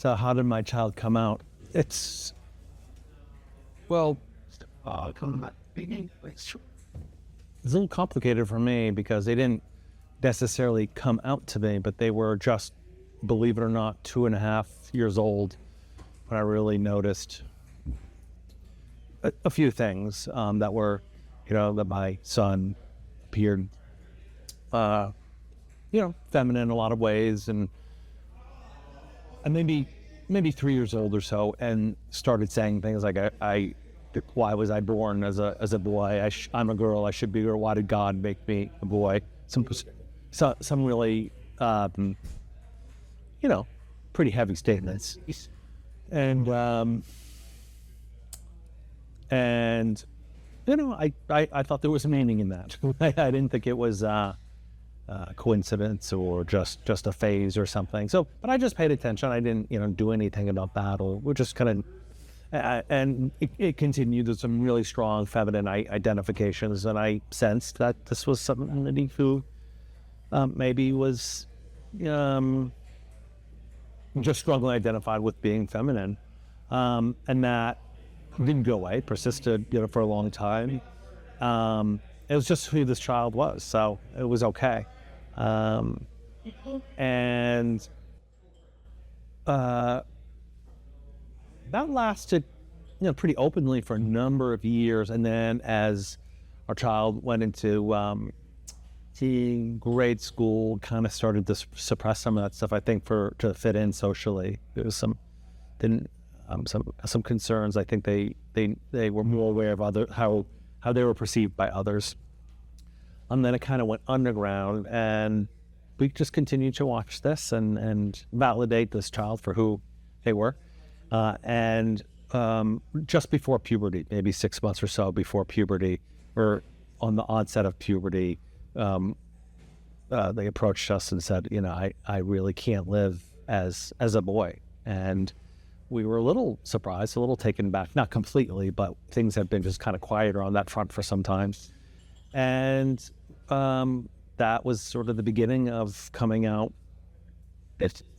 So how did my child come out? It's, well, it's a little complicated for me because they didn't necessarily come out to me, but they were just, believe it or not, 2.5 years old when I really noticed a few things that were, that my son appeared, feminine in a lot of ways, and maybe 3 years old or so, and started saying things like, why was I born as a boy? I'm a girl. I should be a girl. Why did God make me a boy? Some really, pretty heavy statements. And I thought there was meaning in that. I didn't think it was coincidence or just a phase or something. So, but I just paid attention. I didn't, do anything about that, or we're just kind of. And it continued. There's some really strong feminine identifications, and I sensed that this was somebody who maybe was just strongly identified with being feminine, and that didn't go away. Persisted, for a long time. It was just who this child was, so it was okay, and. That lasted, pretty openly for a number of years. And then as our child went into grade school, kind of started to suppress some of that stuff, I think, to fit in socially. There was some concerns. I think they were more aware of how they were perceived by others. And then it kind of went underground, and we just continued to watch this and validate this child for who they were. And just before puberty, maybe 6 months or so before puberty, or on the onset of puberty, they approached us and said, I really can't live as a boy. And we were a little surprised, a little taken back, not completely, but things have been just kind of quieter on that front for some time. And that was sort of the beginning of coming out.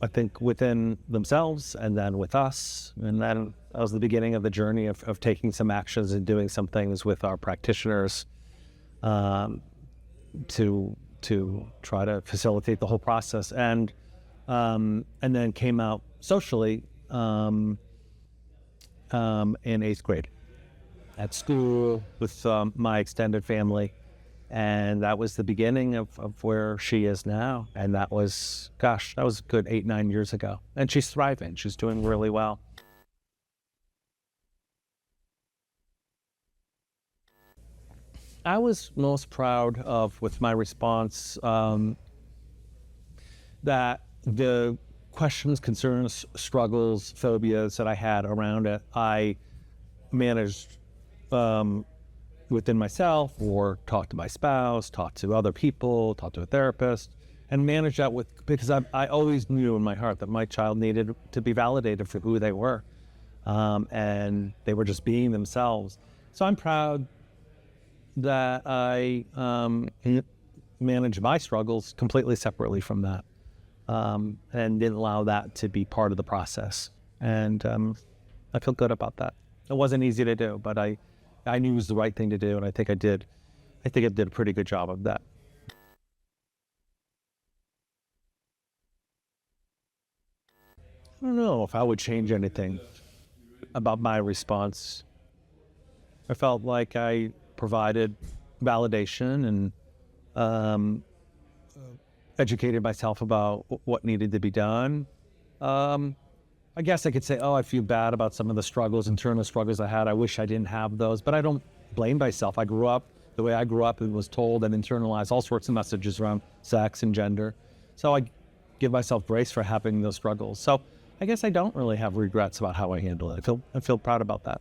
I think within themselves, and then with us, and then that was the beginning of the journey of taking some actions and doing some things with our practitioners to try to facilitate the whole process, and then came out socially in 8th grade at school with my extended family. And that was the beginning of where she is now. And that was a good 8-9 years ago. And she's thriving. She's doing really well. I was most proud of, with my response, that the questions, concerns, struggles, phobias that I had around it, I managed within myself, or talk to my spouse, talk to other people, talk to a therapist, and manage that because I always knew in my heart that my child needed to be validated for who they were, and they were just being themselves. So I'm proud that I managed my struggles completely separately from that, and didn't allow that to be part of the process. And I feel good about that. It wasn't easy to do, but I knew it was the right thing to do, and I think I did a pretty good job of that. I don't know if I would change anything about my response. I felt like I provided validation and educated myself about what needed to be done. I guess I could say, I feel bad about some of the internal struggles I had. I wish I didn't have those, but I don't blame myself. I grew up the way I grew up and was told and internalized all sorts of messages around sex and gender. So I give myself grace for having those struggles. So I guess I don't really have regrets about how I handle it. I feel proud about that.